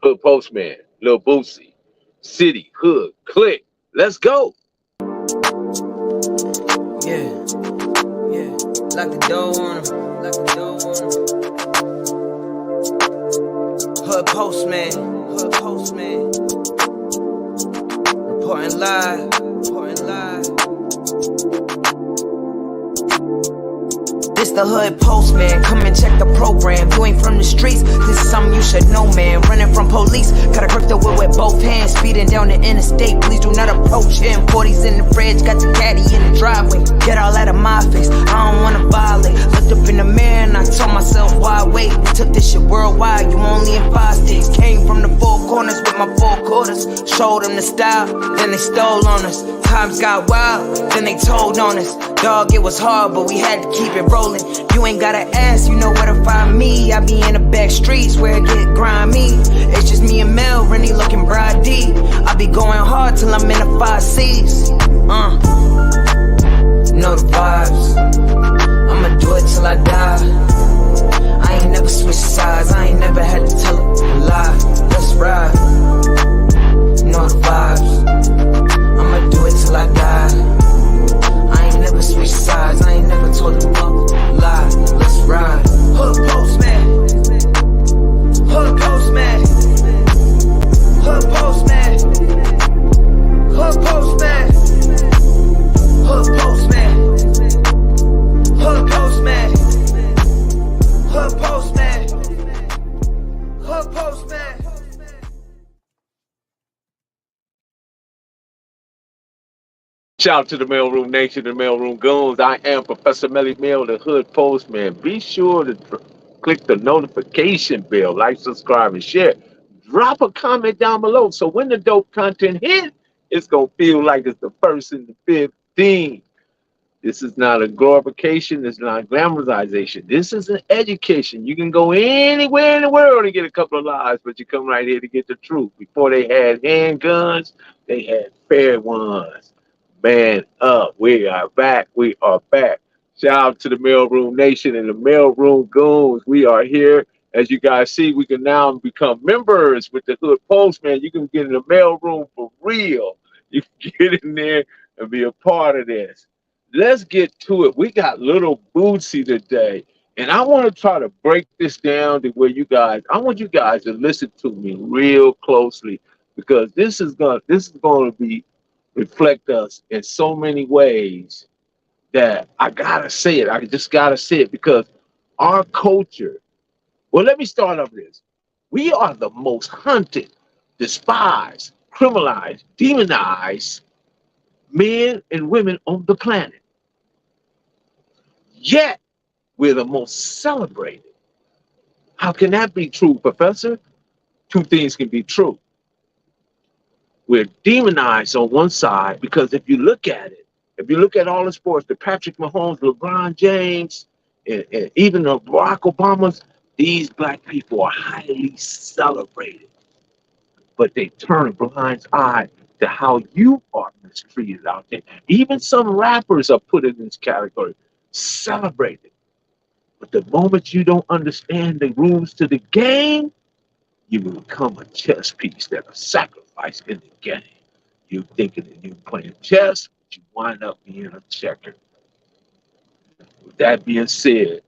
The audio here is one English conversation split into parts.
Hood Postman, Lil Boosie, City, Hood, Click. Let's go. Yeah, yeah. Lock the door on him. Lock the door on him. Hood Postman. Hood Postman. Reporting live. Reporting live. This the Hood Postman, come and check the program. You ain't from the streets, this is something you should know, man. Running from police, gotta grip the wheel with both hands. Speeding down the interstate, please do not approach him. 40s in the fridge, got the caddy in the driveway. Get all out of my face, I don't wanna violate. Looked up in the mirror and I told myself, why wait? We took this shit worldwide, you only in 5 states. Came from the 4 corners with my 4 quarters. Showed them the style, then they stole on us. Times got wild, then they told on us. Dog, it was hard, but we had to keep it rolling. You ain't gotta ask, you know where to find me. I be in the back streets where it get grimy. It's just me and Mel, Rennie looking bride D. I be going hard till I'm in the 5 C's. Know the vibes. I'ma do it till I die. I ain't never switched sides, I ain't never had to tell a lie. Let's ride. Know the vibes. I'ma do it till I die. I ain't never switched sides, I ain't never told them up lie. Let's ride. Hood Postman. Hood Postman. Hood Postman. Hood Postman. Hood Postman. Hood Postman. Hood Postman. Hood Postman. Shout out to the Mailroom Nation, the Mailroom Goons. I am Professor Melly Mail, the Hood Postman. Be sure to click the notification bell, like, subscribe, and share. Drop a comment down below so when the dope content hits, it's going to feel like it's the first in the 15. This is not a glorification. It's not glamorization. This is an education. You can go anywhere in the world and get a couple of lies, but you come right here to get the truth. Before they had handguns, they had fair ones. Man up. We are back. We are back. Shout out to the Mailroom Nation and the Mailroom Goons. We are here. As you guys see, we can now become members with the Hood Postman. You can get in the mailroom for real. You can get in there and be a part of this. Let's get to it. We got little Boosie today. And I want to try to break this down to where I want you guys to listen to me real closely because this is going to be reflect us in so many ways that I gotta say it. I just gotta say it because our culture. Well, let me start off this. We are the most hunted, despised, criminalized, demonized men and women on the planet. Yet we're the most celebrated. How can that be true, Professor? 2 things can be true. We're demonized on one side because if you look at it, if you look at all the sports, the Patrick Mahomes, LeBron James, and even the Barack Obamas, these black people are highly celebrated. But they turn a blind eye to how you are mistreated out there. Even some rappers are put in this category, celebrated. But the moment you don't understand the rules to the game, you become a chess piece that are sacrificed in the game. You thinking that you're playing chess, but you wind up being a checker. With that being said,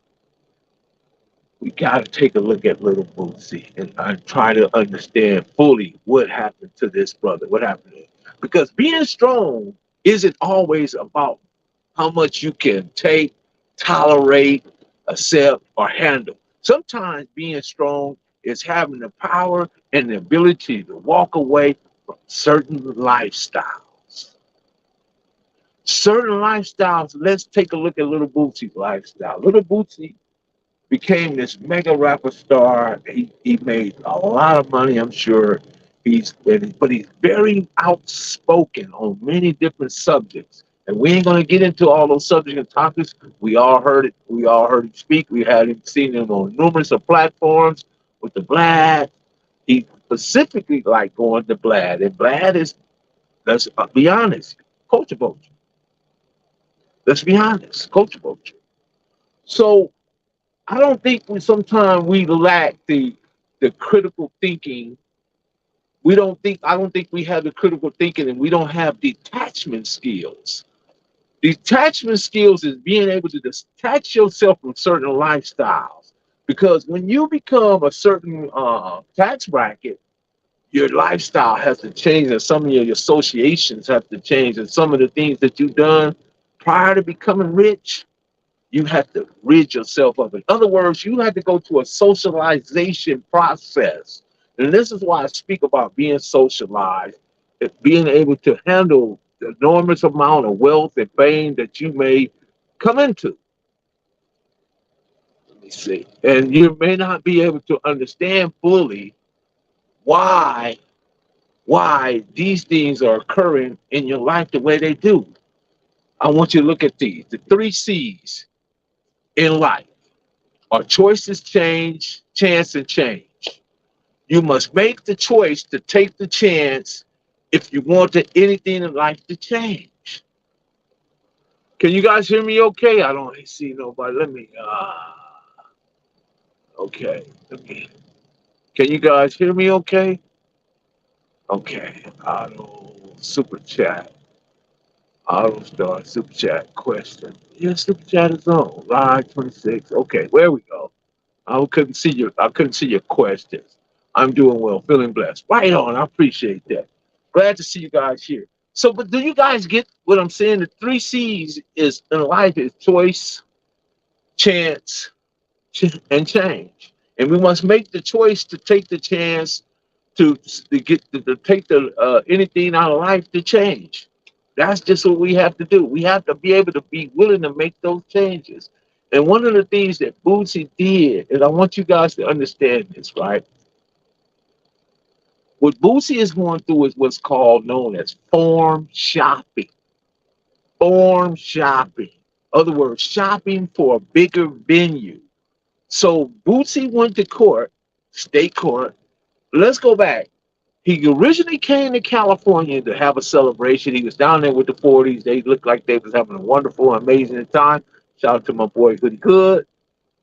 we got to take a look at little Boosie and try to understand fully what happened to this brother, what happened to him. Because being strong isn't always about how much you can take, tolerate, accept, or handle. Sometimes being strong is having the power and the ability to walk away from certain lifestyles. Certain lifestyles, let's take a look at Little Boosie's lifestyle. Little Boosie became this mega rapper star. He made a lot of money, I'm sure. But he's very outspoken on many different subjects. And we ain't gonna get into all those subjects and topics. We all heard it. We all heard him speak. We had him seen him on numerous of platforms with the Blad. He specifically like going to Blad, and Blad is, let's be honest, culture vulture. Let's be honest, culture vulture. So I don't think sometimes we lack the critical thinking I don't think we have the critical thinking, and we don't have detachment skills. Detachment skills is being able to detach yourself from certain lifestyles. Because when you become a certain tax bracket, your lifestyle has to change, and some of your associations have to change, and some of the things that you've done prior to becoming rich, you have to rid yourself of it. In other words, you have to go to a socialization process. And this is why I speak about being socialized, being able to handle the enormous amount of wealth and fame that you may come into. Let me see. And you may not be able to understand fully why these things are occurring in your life the way they do. I want you to look at these, the three C's in life. Our choices change, chance, and change. You must make the choice to take the chance if you want anything in life to change. Can you guys hear me okay? I don't see nobody. Okay. Can you guys hear me okay? Okay. Super chat. Auto star, super chat question. Yeah, super chat is on. Live 26. Okay, where we go. I couldn't see your questions. I'm doing well, feeling blessed. Right on. I appreciate that. Glad to see you guys here. So, but do you guys get what I'm saying? The three C's is in life is choice, chance, and change. And we must make the choice to take the chance to take the anything out of life to change. That's just what we have to do. We have to be able to be willing to make those changes. And one of the things that Boosie did, and I want you guys to understand this, right? What Boosie is going through is what's called known as form shopping. Form shopping. Other words, shopping for a bigger venue. So Boosie went to court, state court. Let's go back. He originally came to California to have a celebration. He was down there with the 40s. They looked like they was having a wonderful, amazing time. Shout out to my boy Hoodie Good.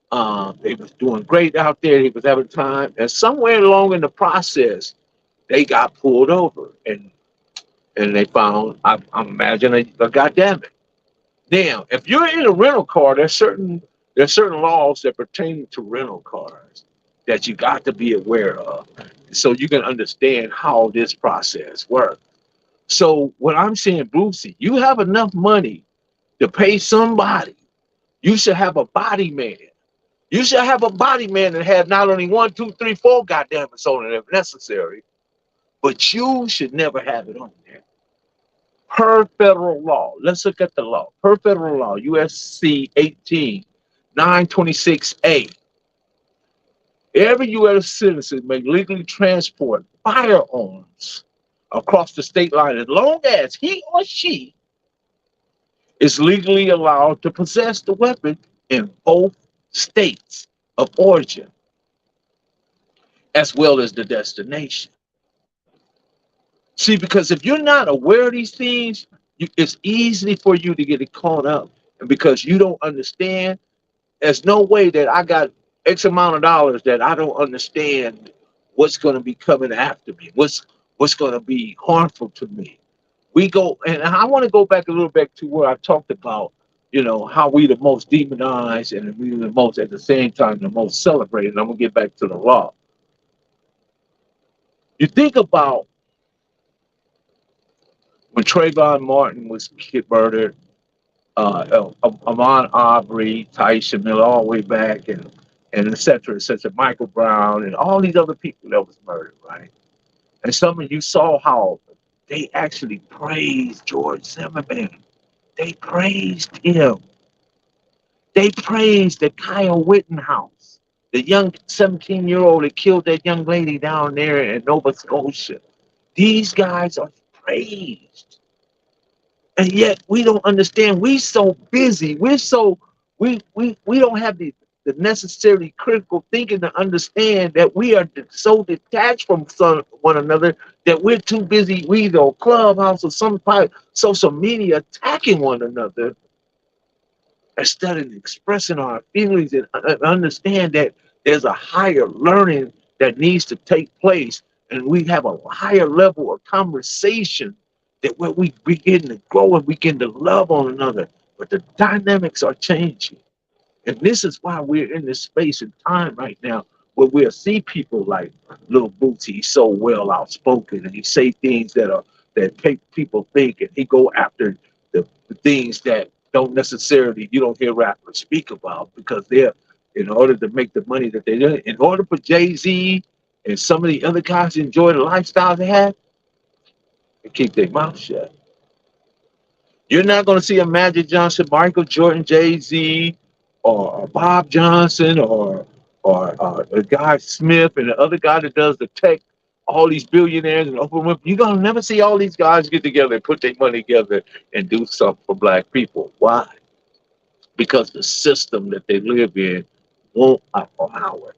They was doing great out there. He was having time. And somewhere along in the process, they got pulled over and they found, I'm imagining, God damn it. Now, if you're in a rental car, there's certain laws that pertain to rental cars that you got to be aware of, so you can understand how this process works. So what I'm saying, Boosie, you have enough money to pay somebody. You should have a body man. You should have a body man that had not only one, two, three, four goddamn it's on it if necessary, but you should never have it on there. Per federal law, let's look at the law. Per federal law, USC 18, 926A. Every U.S. citizen may legally transport firearms across the state line as long as he or she is legally allowed to possess the weapon in both states of origin, as well as the destination. See, because if you're not aware of these things, it's easy for you to get it caught up. And because you don't understand, there's no way that I got X amount of dollars that I don't understand what's going to be coming after me, what's going to be harmful to me. We go, and I want to go back a little bit to where I talked about, how we the most demonized and we the most, at the same time, the most celebrated. And I'm going to get back to the law. You think about when Trayvon Martin was murdered, Ahmaud Arbery, Tyson Miller, all the way back, and et cetera, Michael Brown, and all these other people that was murdered, right? And some of you saw how they actually praised George Zimmerman. They praised him. They praised the Kyle Rittenhouse, the young 17-year-old that killed that young lady down there in Nova Scotia. These guys are praised. And yet we don't understand. We so busy. We don't have the necessary critical thinking to understand that we are so detached from one another that we're too busy. We either Clubhouse or some part social media attacking one another instead of expressing our feelings and understand that there's a higher learning that needs to take place and we have a higher level of conversation that where we begin to grow and begin to love one another. But the dynamics are changing. And this is why we're in this space and time right now where we'll see people like Little Bootsy. He's so well outspoken and he say things that people think, and he go after the things that don't necessarily you don't hear rappers speak about because they're in order to make the money that they do. In order for Jay-Z and some of the other guys to enjoy the lifestyle they have, they keep their mouth shut. You're not going to see a Magic Johnson, Michael Jordan, Jay-Z, or Bob Johnson, or the guy Smith, and the other guy that does the tech. All these billionaires and Oprah. You're gonna never see all these guys get together and put their money together and do something for Black people. Why? Because the system that they live in won't allow it.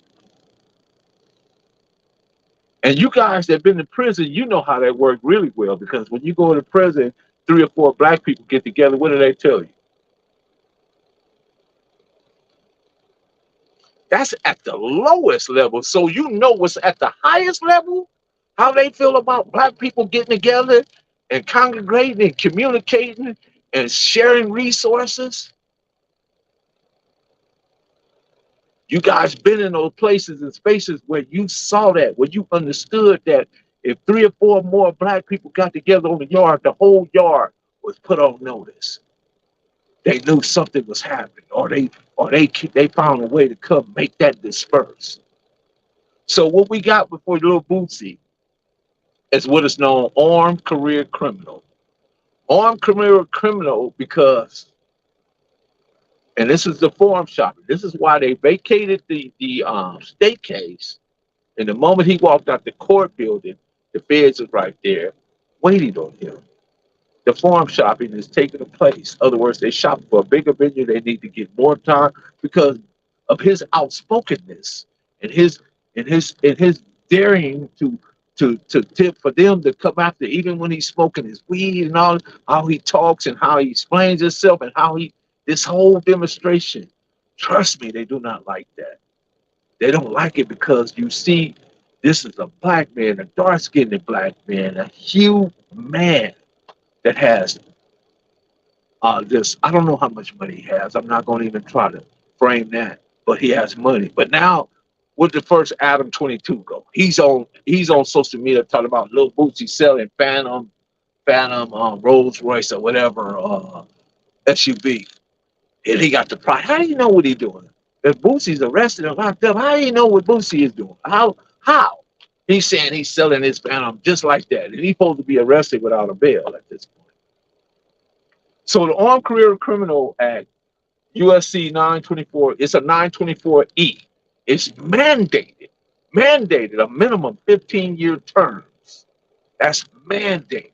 And you guys that have been in prison, you know how that worked really well. Because when you go to prison, 3 or 4 Black people get together. What do they tell you? That's at the lowest level. So you know what's at the highest level? How they feel about Black people getting together and congregating and communicating and sharing resources. You guys been in those places and spaces where you saw that, where you understood that if 3 or 4 more Black people got together on the yard, the whole yard was put on notice. They knew something was happening, or they found a way to come make that disperse. So what we got before Little Bootsy is what is known armed career criminal. Armed career criminal because, and this is the forum shopping. This is why they vacated the state case. And the moment he walked out the court building, the feds was right there waiting on him. The forum shopping is taking place. In other words, they shop for a bigger venue. They need to get more time because of his outspokenness and his daring to tip for them to come after, even when he's smoking his weed and all, how he talks and how he explains himself and how this whole demonstration. Trust me, they do not like that. They don't like it because you see, this is a Black man, a dark-skinned Black man, a huge man that has this. I don't know how much money he has. I'm not going to even try to frame that, but he has money. But now, where the first Adam 22 go? He's on social media talking about Lil Boosie selling Phantom Rolls Royce or whatever SUV, and he got the price. How do you know what he's doing? If Boosie's arrested and locked up, how do you know what Boosie is doing? How? He's saying he's selling his Phantom just like that, and he's supposed to be arrested without a bail at this point. So the Armed Career Criminal Act, USC 924, it's a 924E. It's mandated a minimum 15-year terms. That's mandated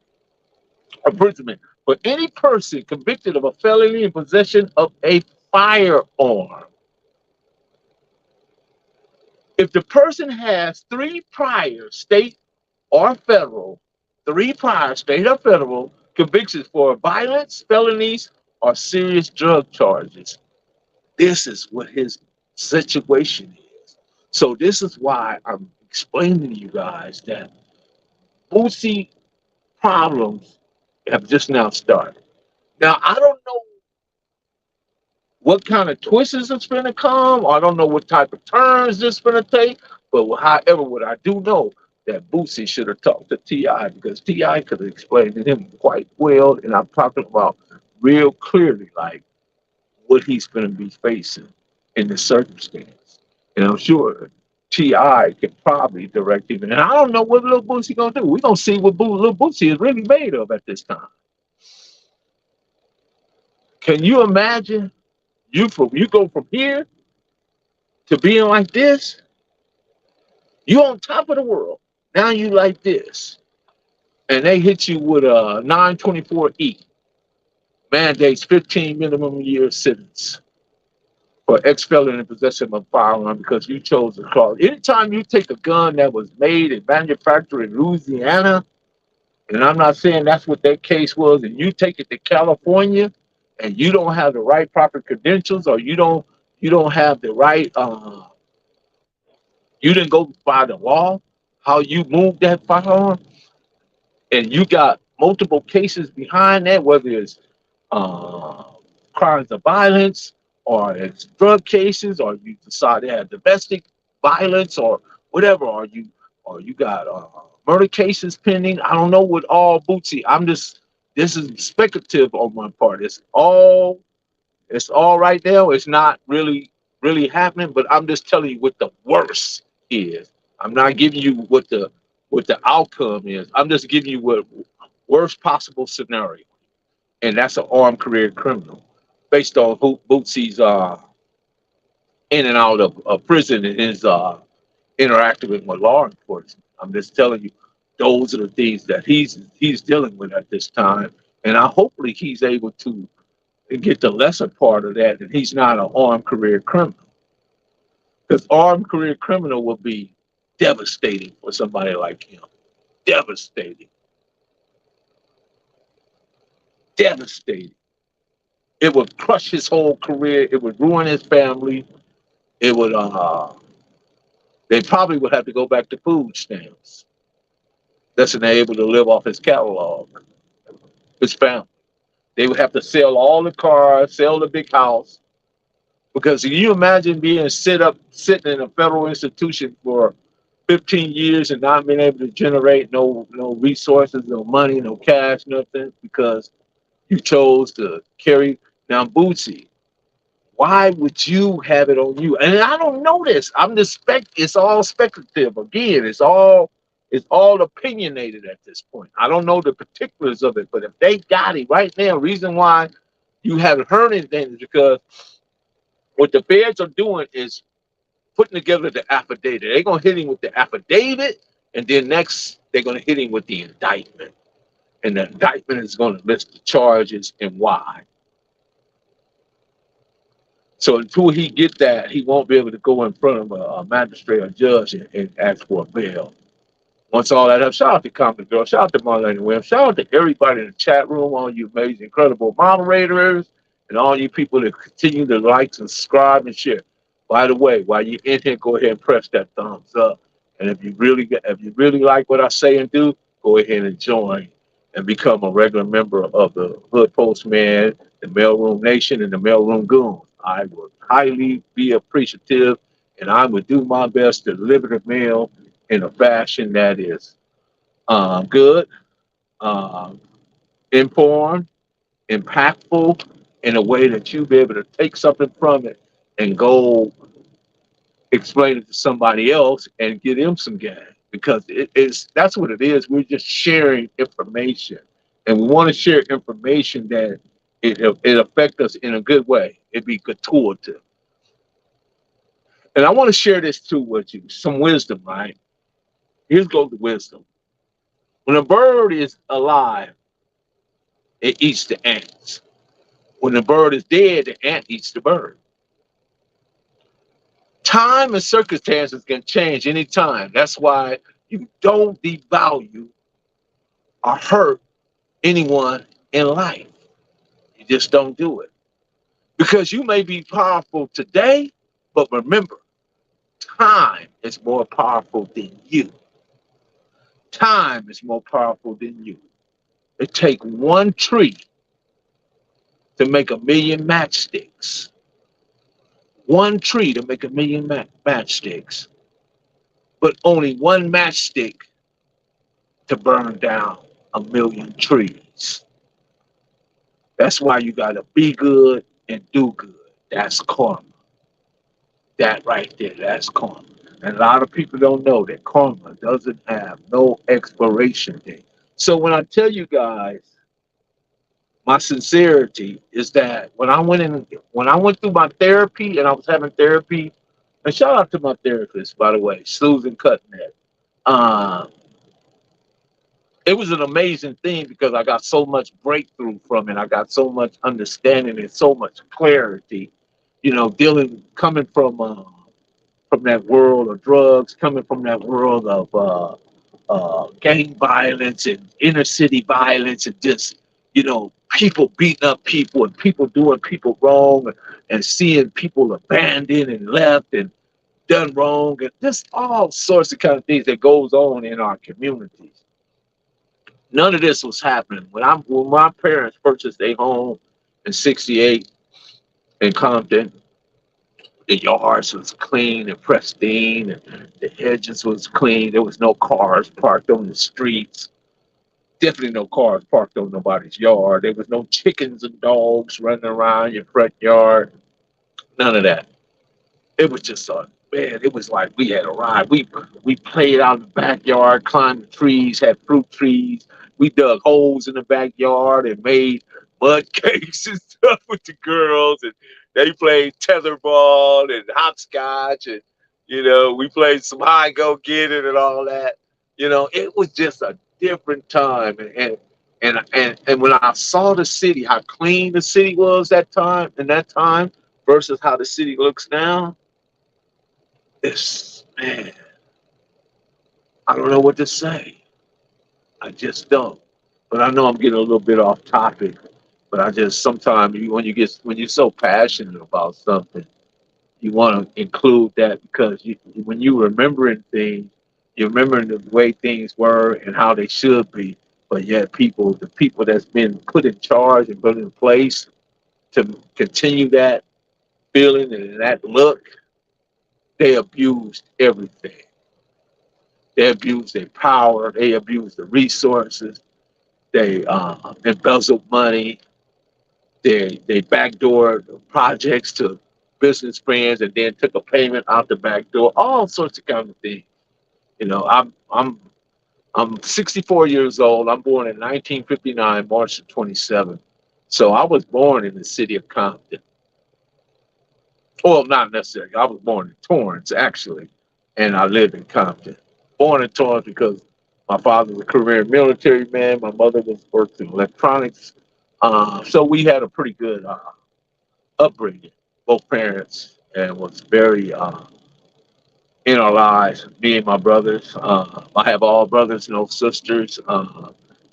imprisonment for any person convicted of a felony in possession of a firearm. If the person has 3 prior state or federal convictions for violence, felonies, or serious drug charges, this is what his situation is. So this is why I'm explaining to you guys that Boosie problems have just now started. Now, I don't know what kind of twists is going to come. I don't know what type of turns this is going to take. But however, what I do know, that Boosie should have talked to T.I. because T.I. could have explained to him quite well. And I'm talking about real clearly, like what he's going to be facing in this circumstance. And I'm sure T.I. can probably direct him. And I don't know what Lil Boosie going to do. We're going to see what Lil Boosie is really made of at this time. Can you imagine? You go from here to being like this. You on top of the world. Now you like this. And they hit you with a 924E. Mandates 15 minimum year sentence for ex-felon in possession of a firearm because you chose the clause. Anytime you take a gun that was made and manufactured in Louisiana, and I'm not saying that's what that case was, and you take it to California, and you don't have the right proper credentials, or you don't have the right, you didn't go by the law, how you move that firearm, and you got multiple cases behind that, whether it's uh, crimes of violence or it's drug cases, or you decide to have domestic violence or whatever, or you got murder cases pending. I don't know what all Bootsy. This is speculative on my part. It's all right now. It's not really happening, but I'm just telling you what the worst is. I'm not giving you what the outcome is. I'm just giving you what worst possible scenario, and that's an armed career criminal based on who Bootsy's in and out of prison and his interacting with law enforcement. I'm just telling you, those are the things that he's dealing with at this time, and hopefully he's able to get the lesser part of that, and he's not an armed career criminal. Because armed career criminal would be devastating for somebody like him. Devastating. Devastating. It would crush his whole career. It would ruin his family. It would they probably would have to go back to food stamps. That's when they're able to live off his catalog. His family. They would have to sell all the cars, sell the big house. Because can you imagine being sitting in a federal institution for 15 years and not being able to generate no resources, no money, no cash, nothing, because you chose to carry down Bootsy. Why would you have it on you? And I don't know this. It's all speculative. Again, it's all opinionated at this point. I don't know the particulars of it, but if they got it right now, reason why you haven't heard anything is because what the feds are doing is putting together the affidavit. They're gonna hit him with the affidavit, and then next they're gonna hit him with the indictment. And the indictment is gonna list the charges and why. So until he get that, he won't be able to go in front of a magistrate or judge and ask for a bail. Once all that up, shout out to Compton Girl, shout out to Marlene Williams, shout out to everybody in the chat room, all you amazing, incredible moderators, and all you people that continue to like, subscribe, and share. By the way, while you're in here, go ahead and press that thumbs up. And if you really like what I say and do, go ahead and join and become a regular member of the Hood Postman, the Mailroom Nation, and the Mailroom Goons. I would highly be appreciative, and I would do my best to deliver the mail in a fashion that is good, informed, impactful, in a way that you be able to take something from it and go explain it to somebody else and get them some gas. Because that's what it is. We're just sharing information, and we want to share information that it affect us in a good way. It be gratuitous. And I want to share this too with you, some wisdom, right? Here's goes the wisdom. When a bird is alive, it eats the ants. When the bird is dead, the ant eats the bird. Time and circumstances can change anytime. That's why you don't devalue or hurt anyone in life. You just don't do it. Because you may be powerful today, but remember, time is more powerful than you. Time is more powerful than you. It takes one tree to make a million matchsticks. One tree to make a million matchsticks. But only one matchstick to burn down a million trees. That's why you got to be good and do good. That's karma. That right there, that's karma. And a lot of people don't know that karma doesn't have no expiration date. So when I tell you guys, my sincerity is that when I went through my therapy and I was having therapy, and shout out to my therapist, by the way, Susan Cutnet. It was an amazing thing because I got so much breakthrough from it. I got so much understanding and so much clarity, coming from that world of drugs, coming from that world of gang violence and inner city violence, and just people beating up people and people doing people wrong, and seeing people abandoned and left, and done wrong, and just all sorts of kind of things that goes on in our communities. None of this was happening when my parents purchased their home in '68 in Compton. The yards was clean and pristine, and the hedges was clean. There was no cars parked on the streets. Definitely no cars parked on nobody's yard. There was no chickens and dogs running around your front yard. None of that. It was just man. It was like we had arrived. We played out in the backyard, climbed the trees, had fruit trees. We dug holes in the backyard and made mud cakes and stuff with the girls, and they played tetherball and hopscotch, and we played some high go get it and all that. It was just a different time, and when I saw the city, how clean the city was that time versus how the city looks now. Man, I don't know what to say. I just don't. But I know I'm getting a little bit off topic. But I just sometimes when you're so passionate about something, you want to include that because when you're remembering things, you're remembering the way things were and how they should be. But yet the people that's been put in charge and put in place to continue that feeling and that look, they abused everything. They abuse their power. They abuse the resources. They embezzled money. They backdoor projects to business friends and then took a payment out the back door. All sorts of kind of things. I'm 64 years old. I'm born in 1959, March the 27th. So I was born in the city of Compton. Well, not necessarily. I was born in Torrance, actually, and I lived in Compton. Born in Torrance because my father was a career military man. My mother worked in electronics. So we had a pretty good upbringing, both parents, and was very in our lives. Me and my brothers. I have all brothers, no sisters.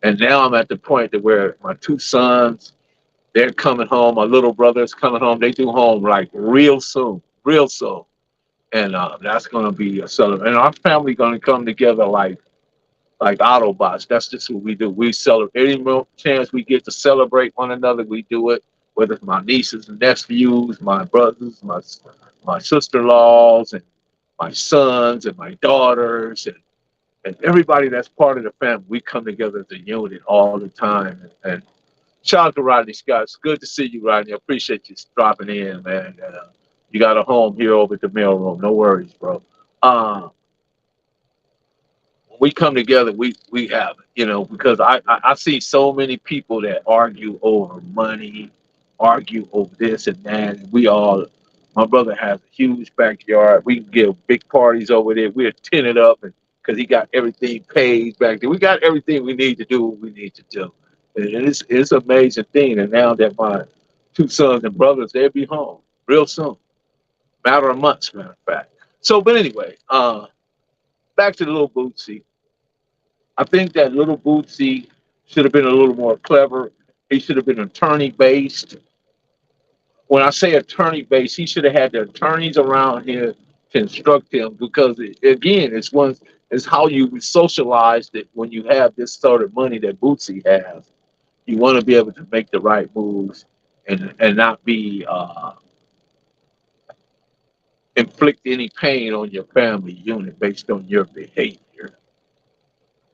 And now I'm at the point that where my two sons, they're coming home. My little brother's coming home. They do home like real soon, real soon. And that's going to be a celebration. And our family going to come together like Autobots. That's just what we do. We celebrate any chance we get to celebrate one another. We do it. Whether it's my nieces and nephews, my brothers, my sister-in-laws, and my sons and my daughters, and everybody that's part of the family. We come together as a unit all the time. And shout out to Rodney Scott. It's good to see you, Rodney. I appreciate you dropping in, man. You got a home here over at the mailroom. No worries, bro. We come together, we have it, because I see so many people that argue over money, argue over this and that. And my brother has a huge backyard. We can give big parties over there. We're tinted up and because he got everything paid back there. We got everything we need to do what we need to do. And it's an amazing thing. And now that my two sons and brothers, they'll be home real soon. Matter of months, matter of fact. So, but anyway, back to the little Boosie. I think that little Bootsy should have been a little more clever. He should have been attorney based. When I say attorney based, he should have had the attorneys around here to instruct him because again, it's how you socialize that when you have this sort of money that Bootsy has. You want to be able to make the right moves and not be inflict any pain on your family unit based on your behavior.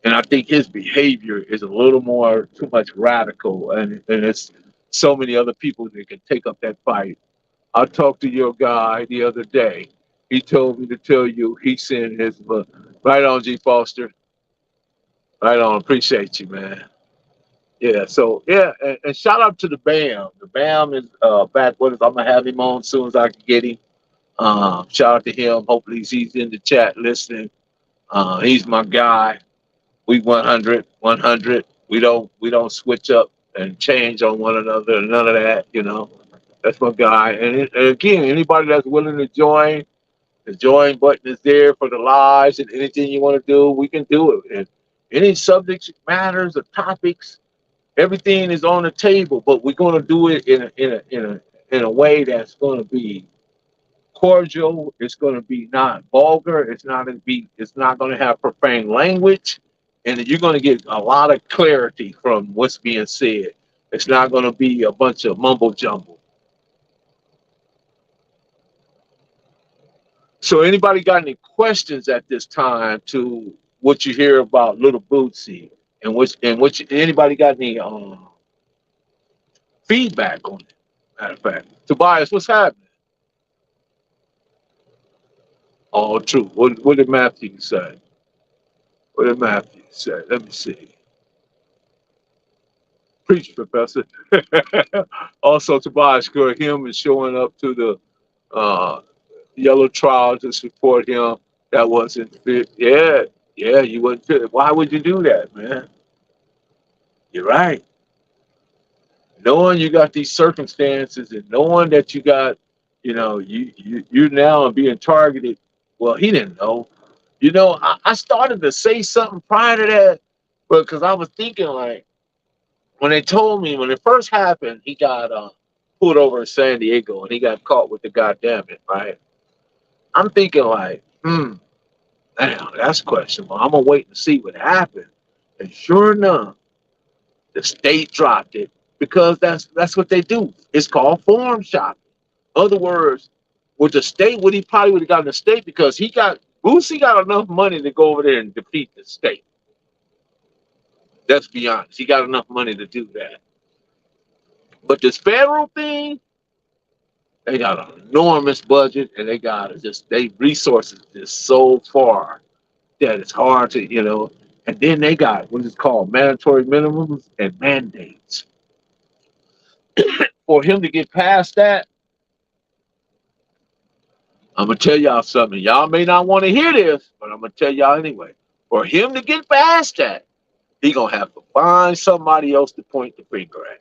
And I think his behavior is a little more too much radical, and it's so many other people that can take up that fight. I talked to your guy the other day. He told me to tell you he sent his book. Right on, G. Foster. Right on. Appreciate you, man. Yeah. So yeah, and shout out to the BAM. The BAM is back with us. I'm gonna have him on as soon as I can get him. Shout out to him. Hopefully he's in the chat listening. He's my guy. We 100. We don't switch up and change on one another. None of that. That's my guy. And again, anybody that's willing to join, the join button is there for the lives and anything you want to do, we can do it. And any subject matters or topics, everything is on the table. But we're going to do it in a way that's going to be cordial. It's going to be not vulgar. It's not going to have profane language, and you're going to get a lot of clarity from what's being said. It's not going to be a bunch of mumble jumble. So, anybody got any questions at this time to what you hear about Little Bootsy, anybody got any feedback on it? Matter of fact, Tobias, what's happening? All true. What did Matthew say? What did Matthew say? Let me see. Preach, Professor. Also, Tobias Good, him is showing up to the yellow trial to support him. That wasn't fit. Yeah, yeah, you wouldn't fit. Why would you do that, man? You're right. Knowing you got these circumstances and knowing that you got, you now are being targeted. Well, he didn't know. I started to say something prior to that, but because I was thinking like when they told me when it first happened, he got pulled over in San Diego and he got caught with the goddamn it, right? I'm thinking like, damn, that's questionable. I'm gonna wait and see what happened. And sure enough, the state dropped it because that's what they do. It's called form shopping. In other words, with the state, what he probably would have gotten the state because Boosie got enough money to go over there and defeat the state. Let's be honest. He got enough money to do that. But this federal thing, they got an enormous budget and they resources just so far that it's hard to. And then they got what is called mandatory minimums and mandates. For him to get past that, I'm gonna tell y'all something. Y'all may not want to hear this, but I'm gonna tell y'all anyway. For him to get past that, he gonna have to find somebody else to point the finger at.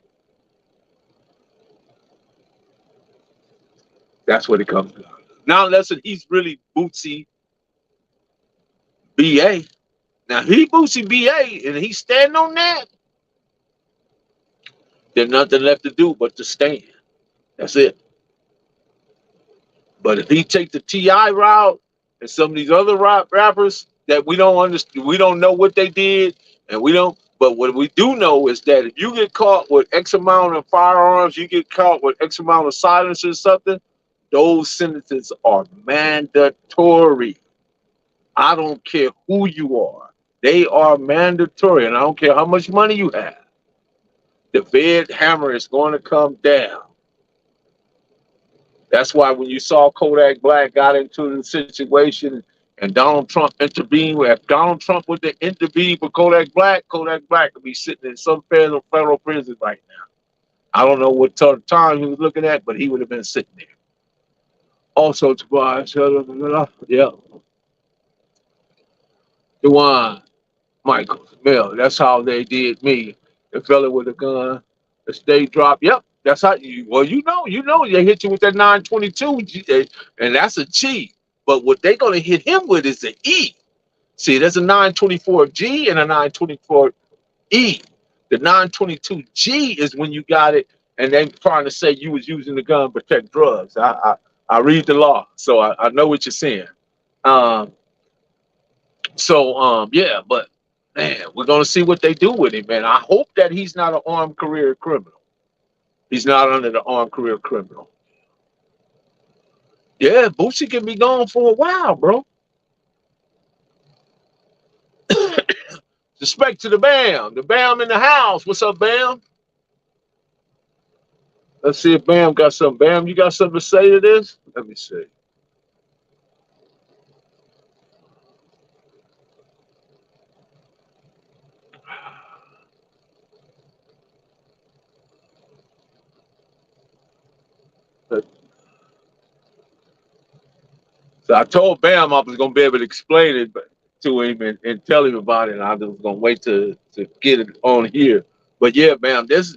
That's what it comes down to. Now, unless he's really Bootsy BA. Now he Bootsy BA and he's standing on that. There's nothing left to do but to stand. That's it. But if he take the T.I. route and some of these other rappers that we don't understand, we don't know what they did, and we don't. But what we do know is that if you get caught with X amount of firearms, you get caught with X amount of silencers or something, those sentences are mandatory. I don't care who you are. They are mandatory, and I don't care how much money you have. The Fed hammer is going to come down. That's why when you saw Kodak Black got into the situation and Donald Trump intervened, if Donald Trump would have intervened for Kodak Black would be sitting in some federal prison right now. I don't know what time he was looking at, but he would have been sitting there. Also, Tobias, yeah. Dewan, Michael, Mel, that's how they did me. The fella with a gun, the state drop. Yep, that's how they hit you with that 922, and that's a G. But what they're gonna hit him with is the E. See, there's a 924G and a 924E. The 922G is when you got it, and they're trying to say you was using the gun to protect drugs. I read the law, so I know what you're saying. Yeah, but man, we're gonna see what they do with him, man. I hope that he's not an armed career criminal. He's not under the armed career criminal. Yeah, Boosie can be gone for a while, bro. Respect to the Bam in the house. What's up, Bam? Let's see if Bam got something. Bam, you got something to say to this? Let me see. So I told Bam I was gonna be able to explain it to him and tell him about it. And I was gonna wait to get it on here. But yeah, Bam, this is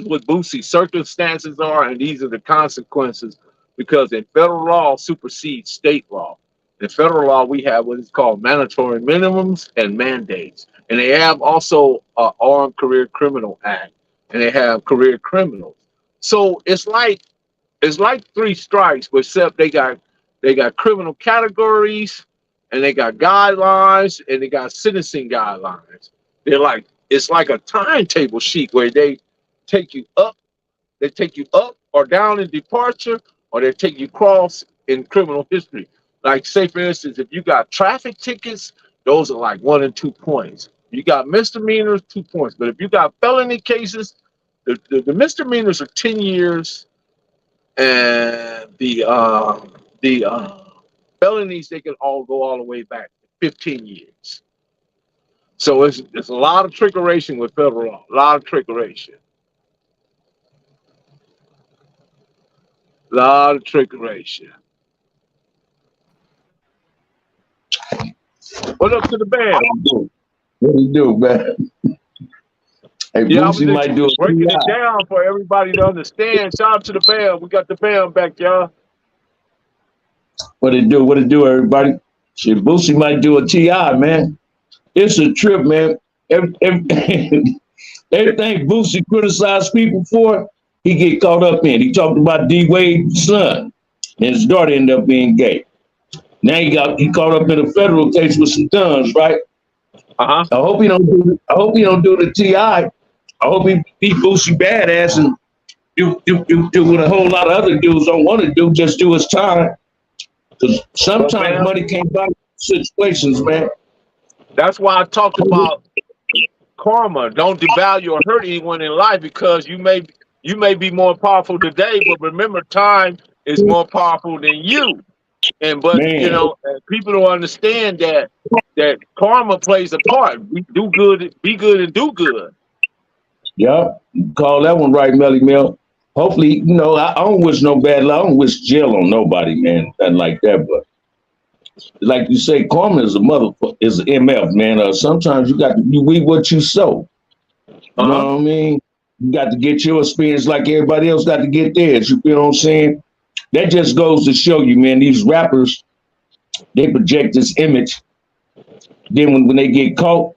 what Boosie's circumstances are, and these are the consequences. Because in federal law supersedes state law. In federal law, we have what is called mandatory minimums and mandates, and they have also Armed Career Criminal Act, and they have career criminals. So it's like It's like three strikes, but except they got criminal categories and they got guidelines and they got sentencing guidelines. They're like it's like a timetable sheet where take you up, they take you up or down in departure, or they take you cross in criminal history. Like say for instance, if you got traffic tickets, those are like 1 and 2 points. You got misdemeanors, 2 points. But if you got felony cases, the misdemeanors are 10 years, and the felonies they can all go all the way back to 15 years. So it's a lot of trickeration with federal law, a lot of trickeration, a lot of trickeration. What up to the band? What do you do, man? Hey, Yeah, I was Boosie just might do breaking a it down for everybody to understand. Shout out to the band. We got the band back, y'all. What it do? What it do, everybody? Shit, Boosie might do a TI, man. It's a trip, man. Everything Boosie criticized people for, he get caught up in. He talked about D Wade's son, and his daughter ended up being gay. Now he caught up in a federal case with some guns, right? Uh-huh. I hope he don't do the TI. I hope he beat Boosie badass and do what a whole lot of other dudes don't want to do, just do his time. Because sometimes money can't buy situations, man. That's why I talked about karma. Don't devalue or hurt anyone in life, because you may be more powerful today, but remember, time is more powerful than you. But Man. you know, people don't understand that karma plays a part. We do good, be good, and do good. Yeah, you call that one right, Melly Mel. Hopefully, you know, I don't wish no bad luck. I don't wish jail on nobody, man, nothing like that. But like you say, karma is is an MF, man. Sometimes you reap what you sow. You know what I mean? You got to get your experience like everybody else got to get theirs. You feel what I'm saying? That just goes to show you, man, these rappers, they project this image. Then when they get caught,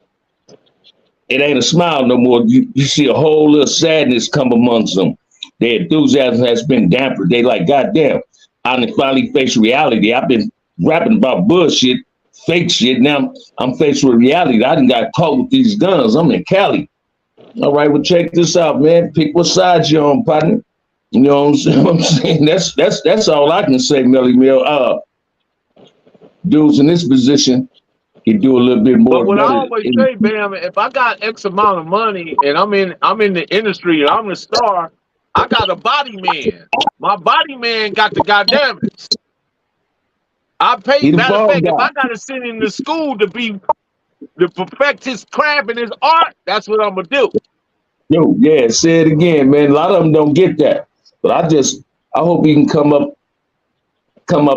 it ain't a smile no more. You see a whole little sadness come amongst them. Their enthusiasm has been dampened. They like, goddamn, I done finally faced reality. I've been rapping about bullshit, fake shit. Now I'm faced with reality. I done got caught with these guns. I'm in Cali. All right, well, check this out, man. Pick what side you're on, partner. You know what I'm saying? That's all I can say, Melly Mel. Dudes in this position, you do a little bit more. But what I always say, Bam, if I got X amount of money and I'm in the industry and I'm the star, I got a body man. My body man got the goddamn it. I pay. Matter of fact, if I gotta send him to school to perfect his craft and his art, that's what I'm gonna do. Yo, yeah, say it again, man. A lot of them don't get that, but I hope he can come up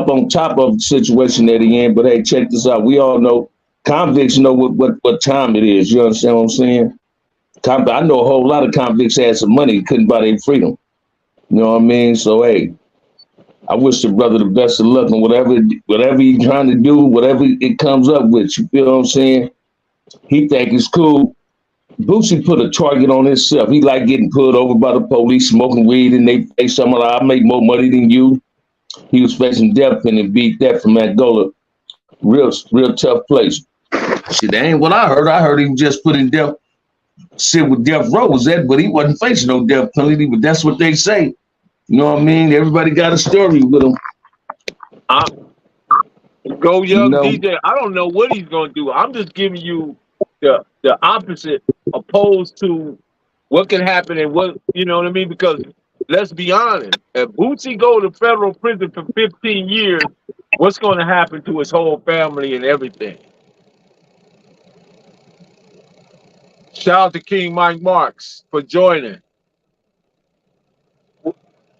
on top of the situation that he in. But hey, check this out. We all know convicts know what time it is. You understand what I'm saying? I know a whole lot of convicts had some money, couldn't buy their freedom. You know what I mean? So hey, I wish the brother the best of luck on whatever he's trying to do, whatever it comes up with. You feel what I'm saying? He think it's cool. Boosie put a target on himself. He like getting pulled over by the police, smoking weed, and they say something like, I make more money than you. He was facing death and beat that from Angola. Real tough place. Shit, that ain't what I heard. I heard he was just put in death, sit with death row, was that, but he wasn't facing no death penalty, but that's what they say. You know what I mean? Everybody got a story with him. Go young DJ. I don't know what he's gonna do. I'm just giving you the opposite, opposed to what can happen and what, you know what I mean? Because let's be honest, if Boosie go to federal prison for 15 years, what's going to happen to his whole family and everything? Shout out to King Mike Marks for joining.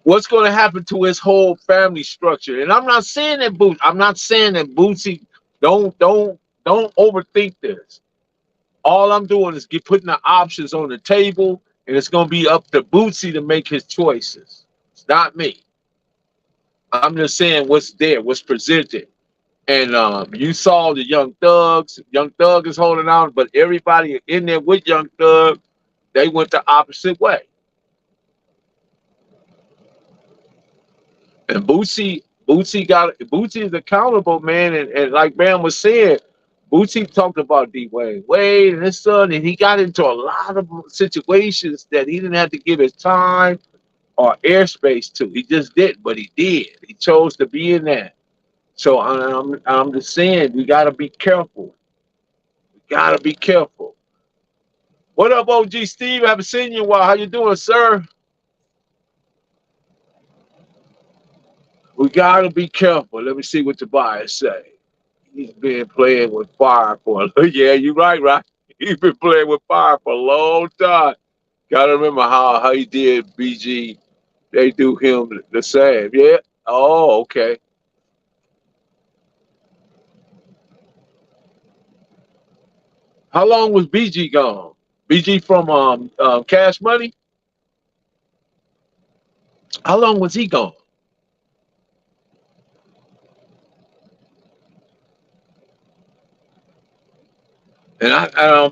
What's going to happen to his whole family structure? And I'm not saying that Boosie, don't overthink this. All I'm doing is putting the options on the table, and it's going to be up to Boosie to make his choices. It's not me. I'm just saying what's there, what's presented. And you saw the Young Thugs. Young Thug is holding out, but everybody in there with Young Thug, they went the opposite way. And Boosie is accountable, man. And like Bam was saying, Boosie talked about D Wade and his son, and he got into a lot of situations that he didn't have to give his time or airspace to. He just didn't, but he did. He chose to be in that. So I'm just saying, we gotta be careful. We gotta be careful. What up, OG Steve? I haven't seen you in a while. How you doing, sir? We gotta be careful. Let me see what Tobias say. He's been playing with fire for yeah, you're right, right? He's been playing with fire for a long time. Gotta remember how he did BG. They do him the same. Yeah. Oh, okay. How long was BG gone? BG from Cash Money? How long was he gone? And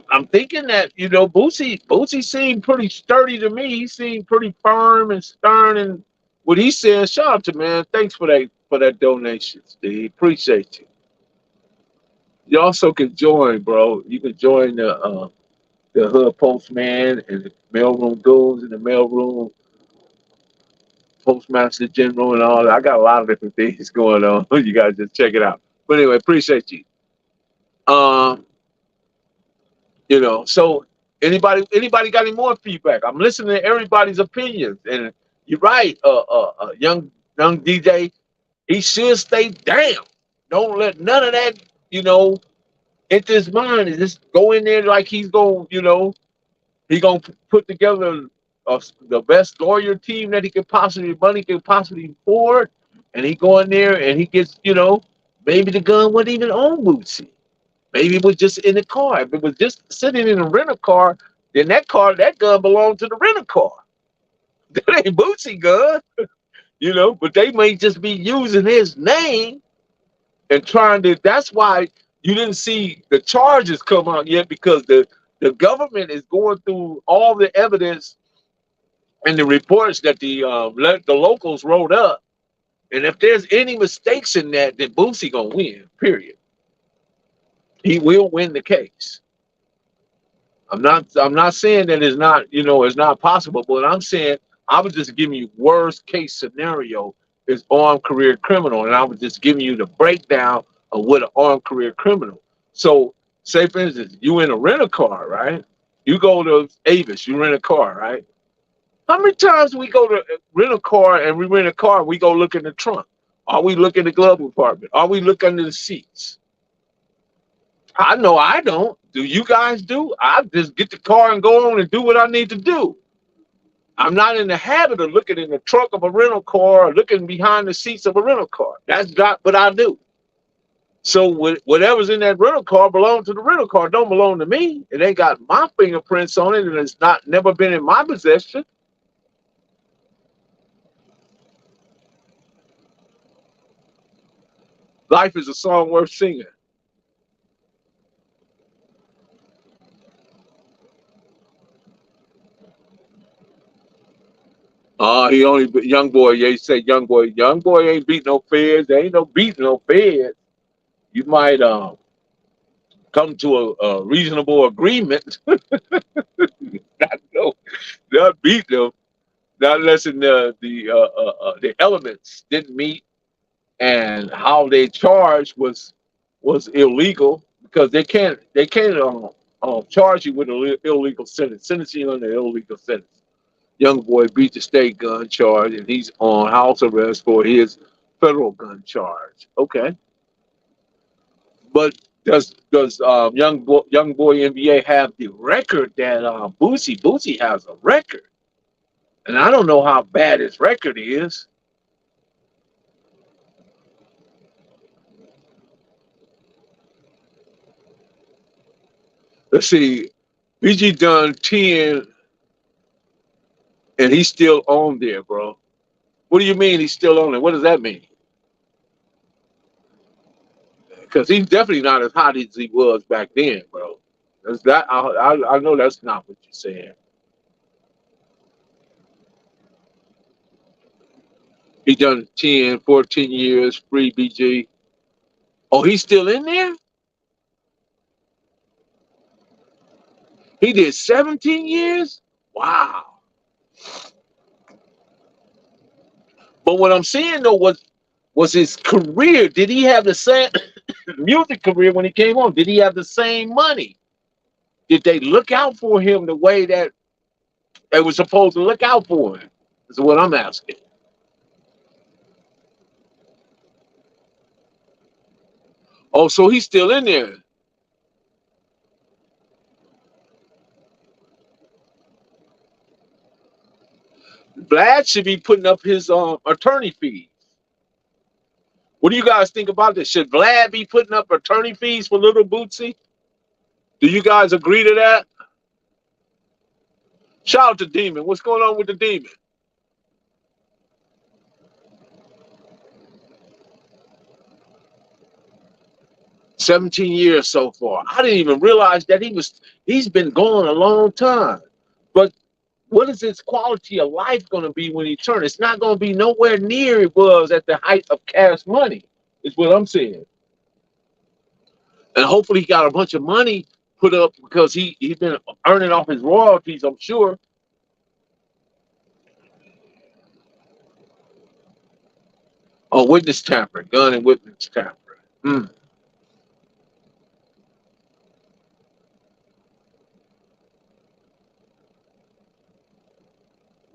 I'm thinking that Boosie seemed pretty sturdy to me. He seemed pretty firm and stern, and what he said. Shout out to man. Thanks for that donation, Steve. Appreciate you. You also can join, bro. You can join the Hood Postman and the mailroom goons and the mailroom Postmaster General and all that. I got a lot of different things going on. You guys just check it out. But anyway, appreciate you. Um, so anybody got any more feedback? I'm listening to everybody's opinions, and you're right. Young DJ, he should stay down. Don't let none of that, you know, enter his mind. And just go in there like he's going, he gonna put together the best lawyer team that money could possibly afford, and he go in there and he gets, maybe the gun wasn't even on Bootsy. Maybe it was just in the car. If it was just sitting in a rental car, then that gun belonged to the rental car. That ain't Bootsy gun, but they may just be using his name and trying to. That's why you didn't see the charges come out yet, because the government is going through all the evidence and the reports that the locals wrote up. And if there's any mistakes in that, then Boosie gonna win. Period. He will win the case. I'm not saying that it's not possible, but I'm saying I was just giving you worst case scenario is armed career criminal, and I was just giving you the breakdown of what an armed career criminal. So say for instance, you in a rental car, right? You go to Avis, you rent a car, right? How many times we go to rent a car and we rent a car and we go look in the trunk? Are we look in the glove compartment? Are we look under the seats? I know I don't. Do you guys do? I just get the car and go on and do what I need to do. I'm not in the habit of looking in the trunk of a rental car or looking behind the seats of a rental car. That's not what I do. So whatever's in that rental car belongs to the rental car. Don't belong to me. It ain't got my fingerprints on it, and it's not never been in my possession. Life is a song worth singing. He only young boy. Yeah, he said young boy. Young boy ain't beat no feds. There ain't no beating no feds. You might come to a reasonable agreement. Not no, not beat them. Not unless the elements didn't meet and how they charged was illegal, because they can't charge you with an illegal sentence, sentencing you under illegal sentence. Young boy beat the state gun charge, and he's on house arrest for his federal gun charge. Okay, but does young boy NBA have the record that Boosie has a record, and I don't know how bad his record is. Let's see, BG done 10, and he's still on there, bro. What do you mean he's still on there? What does that mean? Because he's definitely not as hot as he was back then, bro. That's that. I know that's not what you're saying. He done 10, 14 years, free BG. Oh, he's still in there? He did 17 years? Wow. But what I'm saying though was his career. Did he have the same music career when he came on? Did he have the same money? Did they look out for him the way that they were supposed to look out for him? Is what I'm asking. Oh, so he's still in there. Vlad should be putting up his attorney fees. What do you guys think about this? Should Vlad be putting up attorney fees for little Boosie? Do you guys agree to that? Shout out to Demon. What's going on with the Demon? 17 years so far. I didn't even realize that he's been gone a long time. But what is his quality of life going to be when he turns? It's not going to be nowhere near it was at the height of Cash Money, is what I'm saying. And hopefully he got a bunch of money put up because he's been earning off his royalties, I'm sure. Oh, witness tampering, gun and witness tampering.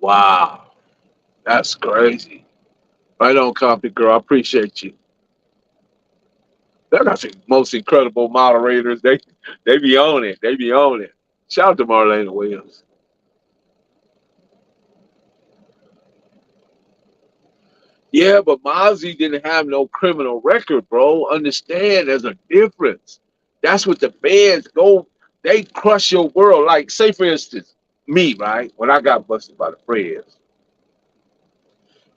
Wow, that's crazy. Right on, Copy Girl. I appreciate you. They're not the most incredible moderators. They be on it. They be on it. Shout out to Marlena Williams. Yeah, but Mozzie didn't have no criminal record, bro. Understand there's a difference. That's what the feds go. They crush your world. Like, say for instance, me, right? When I got busted by the feds,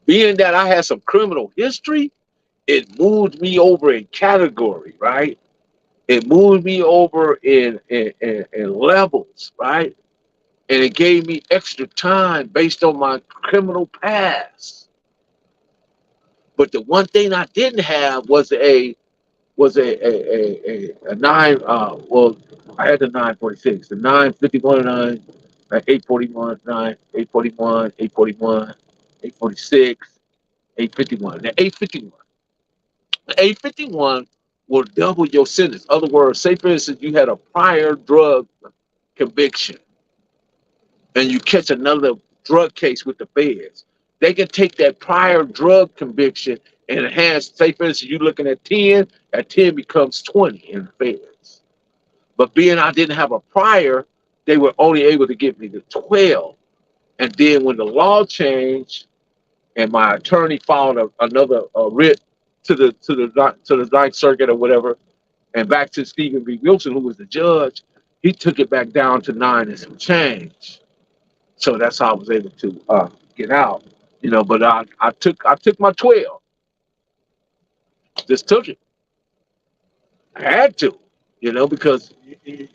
being that I had some criminal history, it moved me over in category, right? It moved me over in levels, right? And it gave me extra time based on my criminal past. But the one thing I didn't have was a nine. Well, I had the 946, the 951, 841, 841, 841, 846, 851. The 851. The 851 will double your sentence. In other words, say for instance you had a prior drug conviction and you catch another drug case with the feds. They can take that prior drug conviction and enhance, say for instance, you're looking at 10, that 10 becomes 20 in the feds. But being I didn't have a prior, they were only able to give me the 12. And then when the law changed and my attorney filed another writ to the Ninth Circuit or whatever, and back to Stephen B. Wilson, who was the judge, he took it back down to 9 and some change. So that's how I was able to get out, But I took my 12, just took it. I had to, because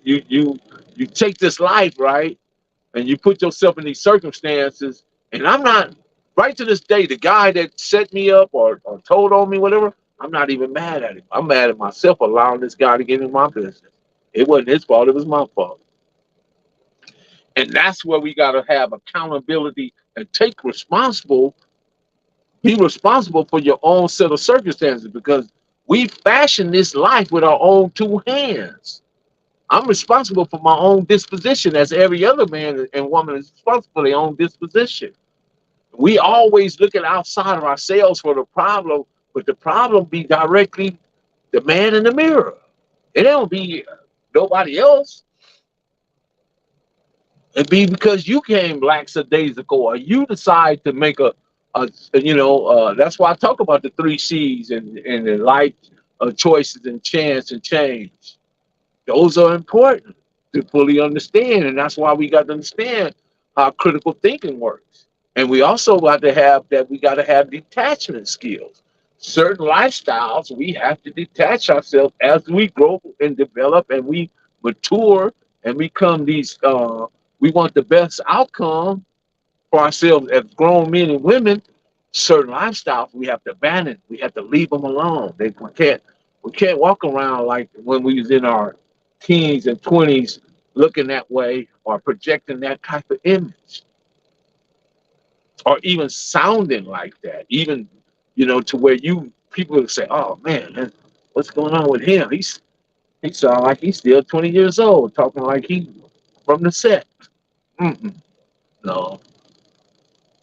you take this life, right, and you put yourself in these circumstances. And I'm not, right to this day, the guy that set me up or told on me, whatever, I'm not even mad at him. I'm mad at myself allowing this guy to get in my business. It wasn't his fault. It was my fault. And that's where we got to have accountability and be responsible for your own set of circumstances, because we fashion this life with our own two hands. I'm responsible for my own disposition, as every other man and woman is responsible for their own disposition. We always looking outside of ourselves for the problem, but the problem be directly the man in the mirror. It don't be nobody else. It be because you came lax a days ago, or you decide to make that's why I talk about the 3 C's and the life choices and chance and change. Those are important to fully understand, and that's why we got to understand how critical thinking works. And we also got to have detachment skills. Certain lifestyles, we have to detach ourselves as we grow and develop and we mature and become these, we want the best outcome for ourselves as grown men and women. certain lifestyles we have to abandon. We have to leave them alone. We can't walk around like when we was in our teens and 20s looking that way or projecting that type of image or even sounding like that. Even, to where people would say, "Oh man, what's going on with him? He sound like he's still 20 years old, talking like he from the set." Mm-mm. No,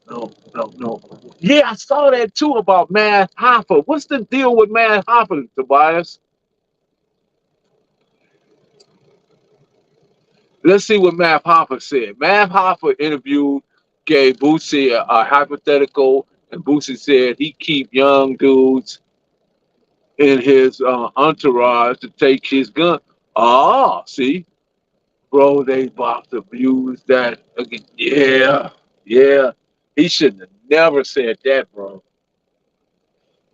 no, no, no. Yeah, I saw that too about Matt Hoffa. What's the deal with Matt Hoffa, Tobias? Let's see what Matt Hoffa said. Matt Hoffa gave Boosie a hypothetical, and Boosie said he keep young dudes in his entourage to take his gun. Ah, see, bro, they about to use that again. Yeah, yeah. He shouldn't have never said that, bro.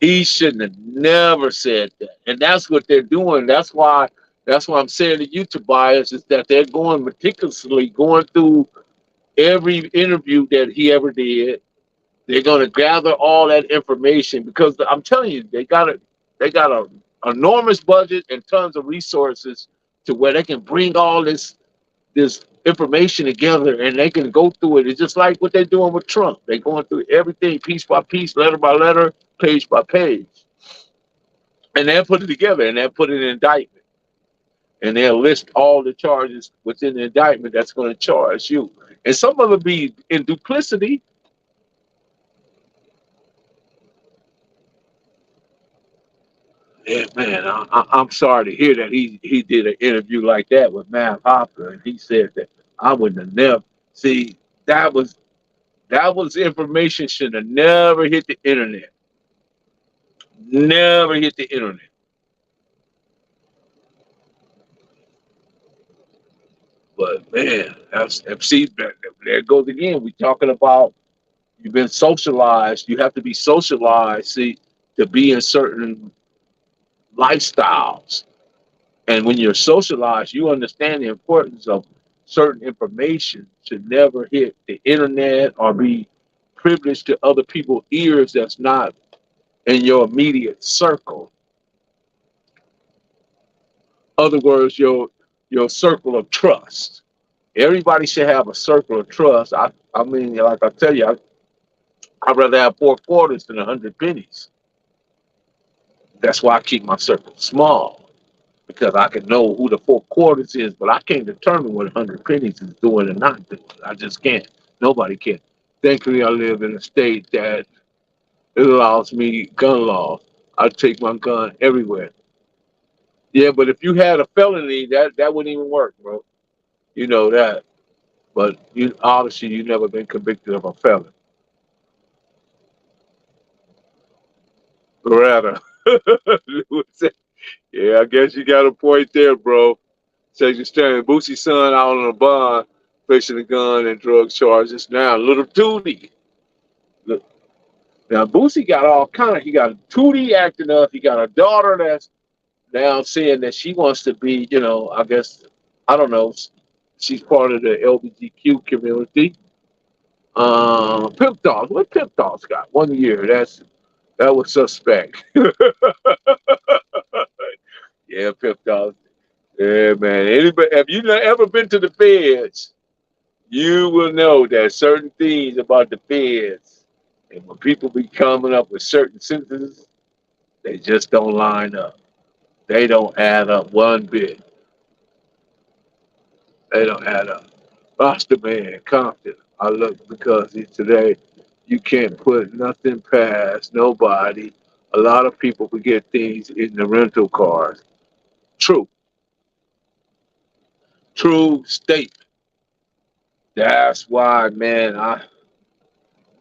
He shouldn't have never said that. And that's what they're doing. That's why I'm saying to you, Tobias, is that they're going meticulously going through every interview that he ever did. They're gonna gather all that information because I'm telling you, they got a enormous budget and tons of resources to where they can bring all this information together and they can go through it. It's just like what they're doing with Trump. They're going through everything piece by piece, letter by letter, page by page. And they'll put it together and they'll put it in an indictment. And they'll list all the charges within the indictment that's going to charge you. And some of it be in duplicity. Yeah, man, I'm sorry to hear that he did an interview like that with Matt Hopper, and he said that I wouldn't have never see that was information should have never hit the internet, never hit the internet. But man, see there it goes again. We talking about you've been socialized. You have to be socialized, see, to be in certain lifestyles. And when you're socialized, you understand the importance of certain information should never hit the internet or be privileged to other people's ears that's not in your immediate circle. Other words, your circle of trust. Everybody should have a circle of trust. I mean, like I tell you, I'd rather have 4 quarters than 100 pennies. That's why I keep my circle small because I can know who the 4 quarters is, but I can't determine what 100 pennies is doing or not doing. I just can't. Nobody can. Thankfully, I live in a state that it allows me gun laws. I take my gun everywhere. Yeah, but if you had a felony, that wouldn't even work, bro. You know that. But you obviously you never been convicted of a felony. Rather. Yeah, I guess you got a point there, bro. Says you're staring Boosie's son out on a bond, facing a gun and drug charges. Now, little Tootie. Look, now Boosie got all kind of. He got Tootie acting up. He got a daughter that's now saying that she wants to be. I guess I don't know. She's part of the LGBTQ community. Pimp Dogs. What Pimp Dogs got? 1 year. That was suspect. Yeah, Pimp Dogs. Yeah, man. Anybody, have you ever been to the feds? You will know that certain things about the feds, and when people be coming up with certain sentences, they just don't line up. They don't add up one bit. They don't add up. Foster man, Compton. I look because today you can't put nothing past nobody. A lot of people forget things in the rental cars. True, true statement. That's why, man. I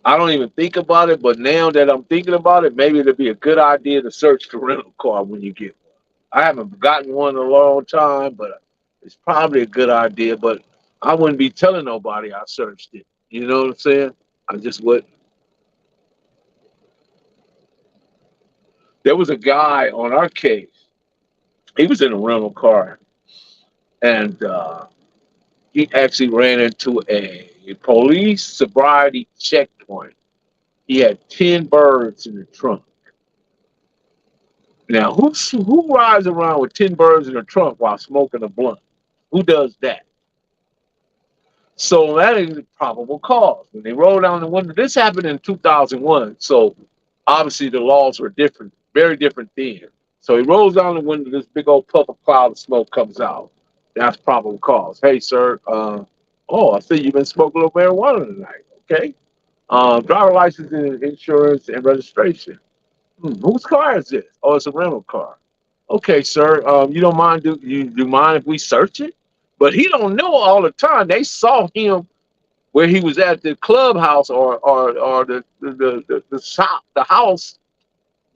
don't even think about it, but now that I'm thinking about it, maybe it'd be a good idea to search the rental car when you get one. I haven't gotten one in a long time, but it's probably a good idea. But I wouldn't be telling nobody I searched it. You know what I'm saying? I just would. There was a guy on our case. He was in a rental car, and he actually ran into a police sobriety checkpoint. He had 10 birds in the trunk. Now, who rides around with 10 birds in the trunk while smoking a blunt? Who does that? So that is a probable cause. When they rolled down the window, this happened in 2001. So obviously the laws were different, very different then. So he rolls down the window, this big old puff of cloud of smoke comes out. That's probable cause. Hey, sir, I see you've been smoking a little marijuana tonight. Okay. Driver license, and insurance, and registration. Whose car is this? Oh, it's a rental car. Okay, sir. You don't mind? Do you mind if we search it? But he don't know all the time. They saw him where he was at the clubhouse or the shop, the house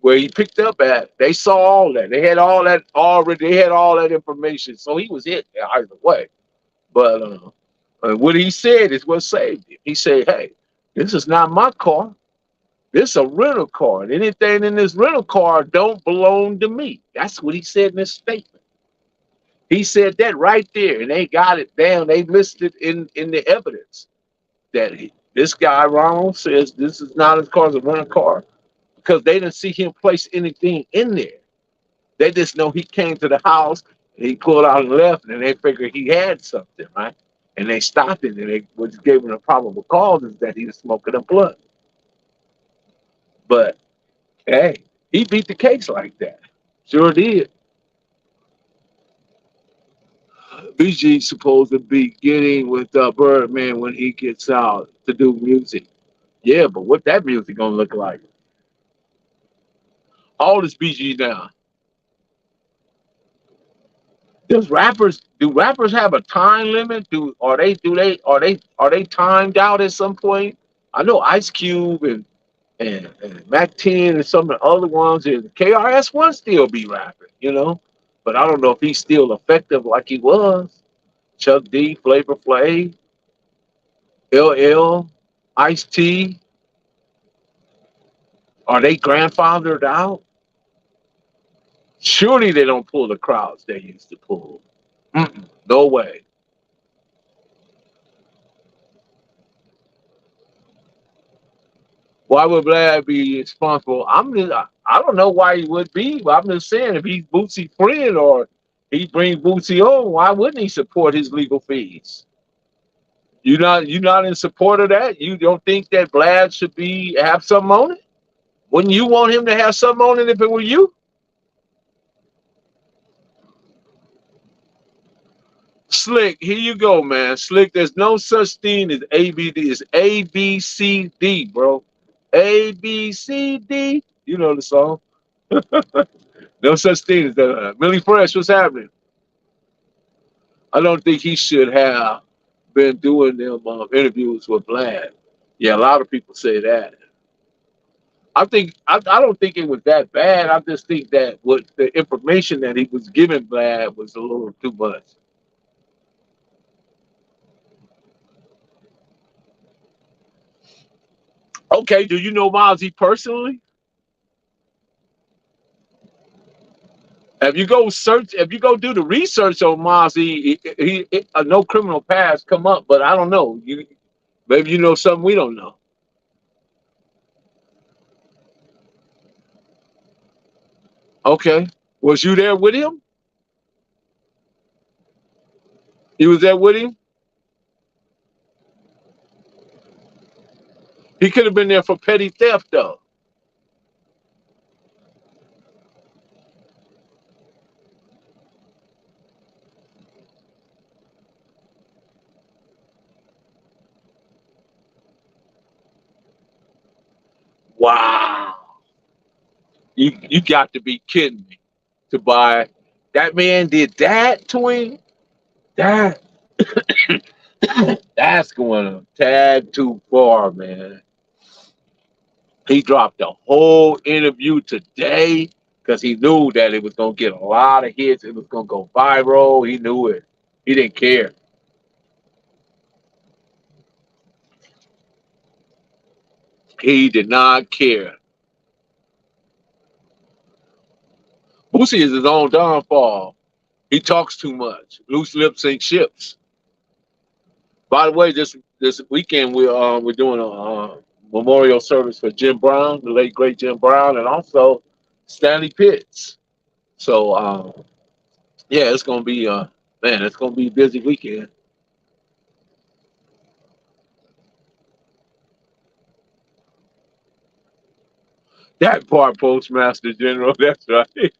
where he picked up at. They saw all that. They had all that already. They had all that information. So he was hit either way. But what he said is what saved him. He said, "Hey, this is not my car. This is a rental car. And anything in this rental car don't belong to me." That's what he said in his statement. He said that right there, and they got it down. They listed in the evidence that this guy Ronald says this is not his car, it's a rental car, because they didn't see him place anything in there. They just know he came to the house, and he pulled out and left, and they figured he had something, right? And they stopped him, and they what gave him a probable cause is that he was smoking a blunt. But hey, he beat the case like that. Sure did. BG supposed to be getting with Birdman when he gets out to do music. Yeah, but what that music gonna look like? All this BG now. Do rappers have a time limit? Are they timed out at some point? I know Ice Cube and Mac 10 and some of the other ones and KRS-One still be rapping. But I don't know if he's still effective like he was. Chuck D, Flavor Flav, LL, Ice T, are they grandfathered out? Surely they don't pull the crowds they used to pull. No way. Why would Vlad be responsible? I don't know why he would be, but I'm just saying if he's Boosie's friend or he brings Boosie on, why wouldn't he support his legal fees? You not in support of that? You don't think that Vlad should have something on it? Wouldn't you want him to have something on it if it were you? Slick, here you go, man. Slick, there's no such thing as ABD. It's ABCD, bro. ABCD. You know the song. No such thing as that. Millie Fresh, what's happening? I don't think he should have been doing them interviews with Vlad. Yeah, a lot of people say that. I don't think it was that bad. I just think that what the information that he was giving Vlad was a little too much. Okay, do you know Mozzie personally? If you go do the research on Mozzie, no criminal past come up, but I don't know. Maybe you know something we don't know. Okay, was you there with him? You was there with him? He could have been there for petty theft, though. Wow, you got to be kidding me! To buy that man did that to him? That that's going a tad too far, man. He dropped the whole interview today because he knew that it was going to get a lot of hits. It was going to go viral. He knew it. He didn't care. He did not care. Boosie is his own downfall. He talks too much. Loose lips sink ships. By the way, this weekend we're doing a memorial service for Jim Brown, the late great Jim Brown, and also Stanley Pitts. So yeah, it's gonna be man, it's gonna be a busy weekend. That part, Postmaster General. That's right.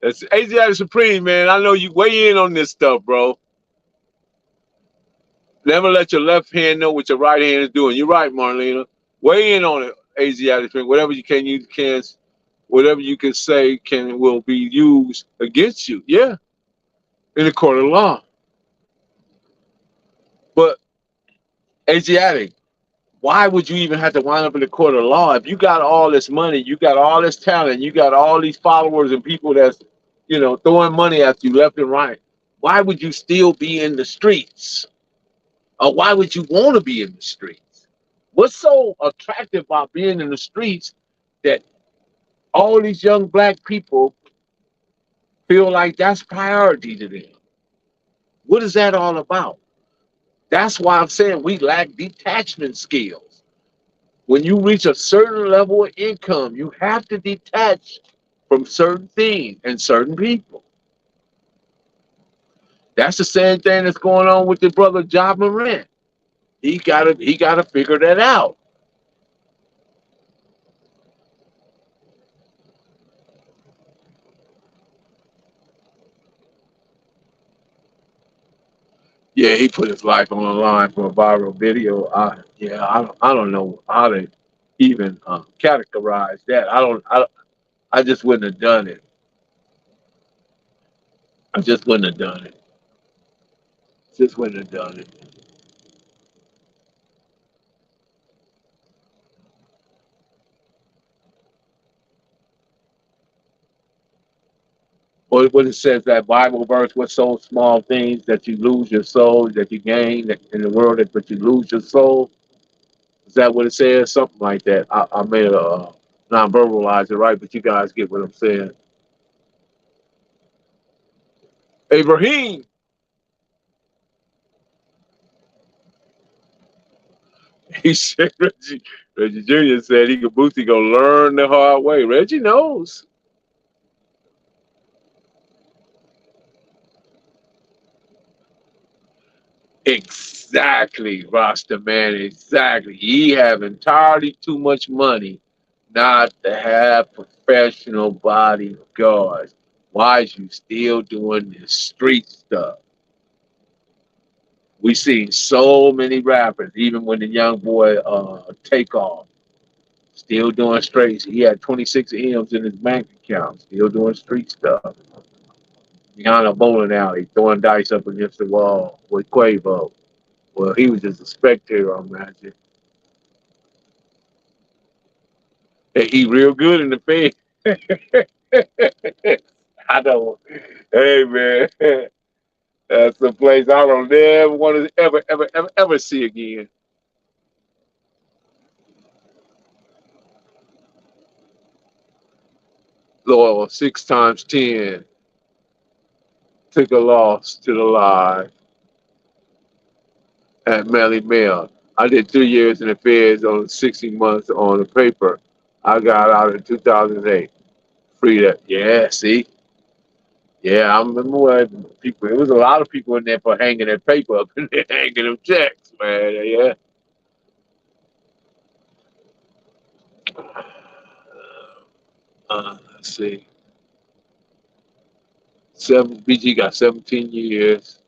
That's Asiatic Supreme, man. I know you weigh in on this stuff, bro. Never let your left hand know what your right hand is doing. You're right, Marlena. Weigh in on it, Asiatic Supreme. Whatever you can, whatever you can say will be used against you. Yeah, in the court of law. But Asiatic, why would you even have to wind up in the court of law if you got all this money, you got all this talent, you got all these followers and people that's throwing money at you left and right? Why would you still be in the streets? Or why would you want to be in the streets? What's so attractive about being in the streets that all these young black people feel like that's priority to them? What is that all about? That's why I'm saying we lack detachment skills. When you reach a certain level of income, you have to detach from certain things and certain people. That's the same thing that's going on with the brother Job Morant. He gotta figure that out. Yeah, he put his life on the line for a viral video. I don't know how to even categorize that. I just wouldn't have done it. I just wouldn't have done it. Just wouldn't have done it. What it says, that Bible verse, what so small things that you lose your soul, that you gain in the world, but you lose your soul. Is that what it says? Something like that. I may have non-verbalize it right, but you guys get what I'm saying. Ibrahim, he said, Reggie Jr. said Boosie gonna learn the hard way. Reggie knows. Exactly, Rasta man, exactly. He have entirely too much money not to have professional bodyguards. Why is you still doing this street stuff? We seen so many rappers, even when the young boy take off, still doing straight. He had 26 M's in his bank account, still doing street stuff. Behind a bowling alley, throwing dice up against the wall with Quavo. Well, he was just a spectator on Magic. And he real good in the face. I know. Hey man, that's a place I don't ever want to ever see again. Lord, 6 times 10 took a loss to the live at Melly Mel. I did 3 years in the feds on 60 months on the paper. I got out in 2008. Free that. Yeah, see? Yeah, I remember when people, it was a lot of people in there for hanging that paper up and hanging them checks, man. Yeah. Let's see. BG got 17 years.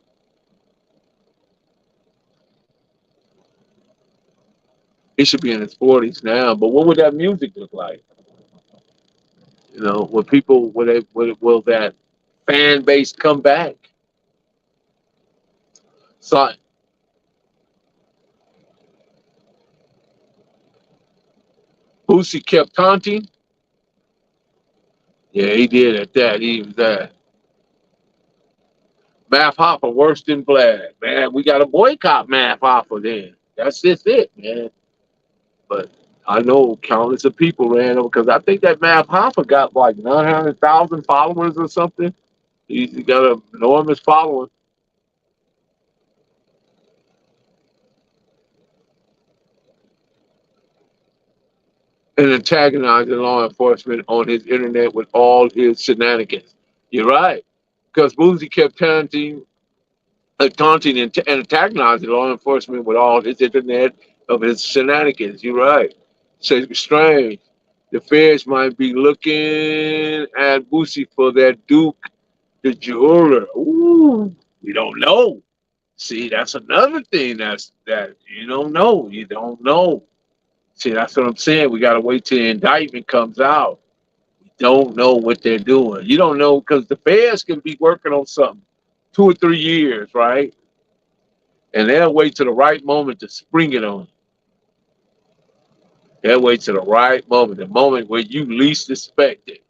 He should be in his 40s now. But what would that music look like? Will people, will that fan base come back? So Boosie kept taunting. Yeah, he did at that. He was that. Math Hoffa worse than Vlad. Man, we got to boycott Math Hoffa then. That's just it, man. But I know countless of people ran over because I think that Math Hoffa got like 900,000 followers or something. He's got an enormous following. and antagonizing law enforcement on his internet with all his shenanigans. You're right. Because Boosie kept taunting and antagonizing law enforcement with all his internet of his shenanigans. You're right. So it's strange. The feds might be looking at Boosie for that Duke, the jeweler. Ooh, we don't know. See, that's another thing that you don't know. You don't know. See, that's what I'm saying. We gotta wait till the indictment comes out. We don't know what they're doing. You don't know because the feds can be working on something 2 or 3 years, right? And they'll wait to the right moment to spring it on you. They'll wait to the right moment, the moment where you least expect it.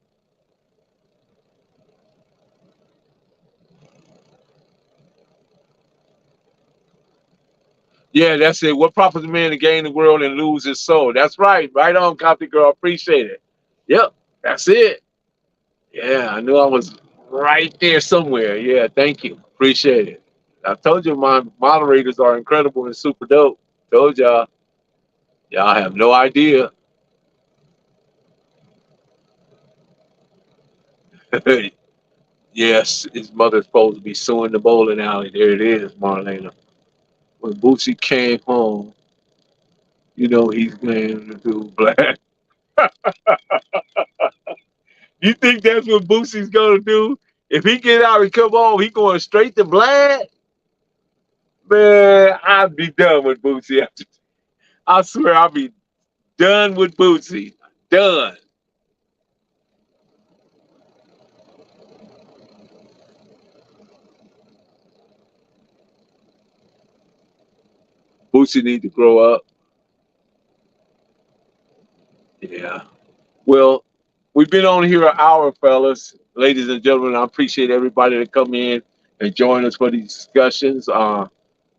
Yeah, that's it. What profits a man to gain the world and lose his soul? That's right. Right on, copy girl. Appreciate it. Yep, that's it. Yeah, I knew I was right there somewhere. Yeah, thank you. Appreciate it. I told you my moderators are incredible and super dope. Told y'all. Y'all have no idea. Yes, his mother's supposed to be suing the bowling alley. There it is, Marlena. When Boosie came home, you know he's going to do black. You think that's what Boosie's gonna do? If he get out and come home, he going straight to black? Man, I'd be done with Boosie. I swear I'll be done with Boosie. Done. Boosie need to grow up. Yeah. Well, we've been on here an hour, fellas. Ladies and gentlemen, I appreciate everybody that come in and join us for these discussions.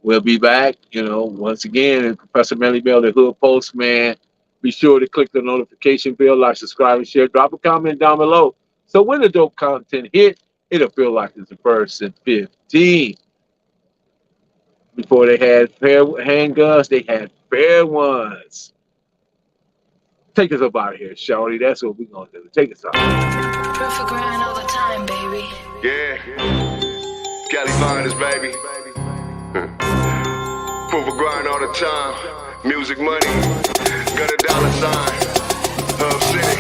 We'll be back, once again, Professor Melly Bell, the Hood Postman. Be sure to click the notification bell, like, subscribe, and share. Drop a comment down below. So when the dope content hit, it'll feel like it's the first and 15. Before they had fair handguns, they had fair ones. Take us up out of here, shawty. That's what we're going to do. Take us out. Perfect grind all the time, baby. Yeah. Cali finest, baby. Perfect grind all the time. Music money. Got a dollar sign. Hub City.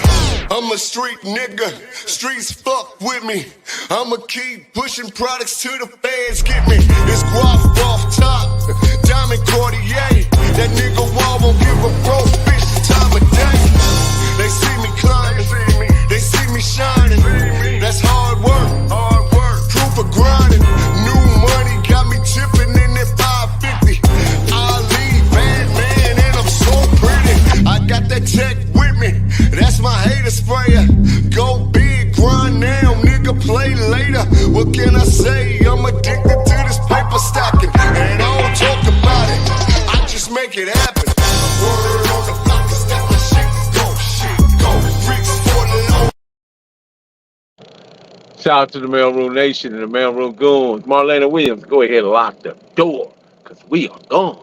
I'm a street nigga. Streets fuck with me. I'ma keep pushing products till the feds get me. It's guap off top. Diamond Cartier. That nigga wall won't give a broke bitch the time of day. They see me climbing. They see me shining. That's hard work. Proof of grinding. New money got me tipping in that 550. Ali, bad man, and I'm so pretty. I got that tech with me. That's my hater sprayer. Go big, grind now, nigga, play later. What can I say? I'm addicted to this paper stacking. And I don't talk about it. I just make it happen. Word on the block is that my shit go. Bricks for the low. Shout out to the Mailroom Nation and the Mailroom Goons. Marlena Williams, go ahead and lock the door because we are gone.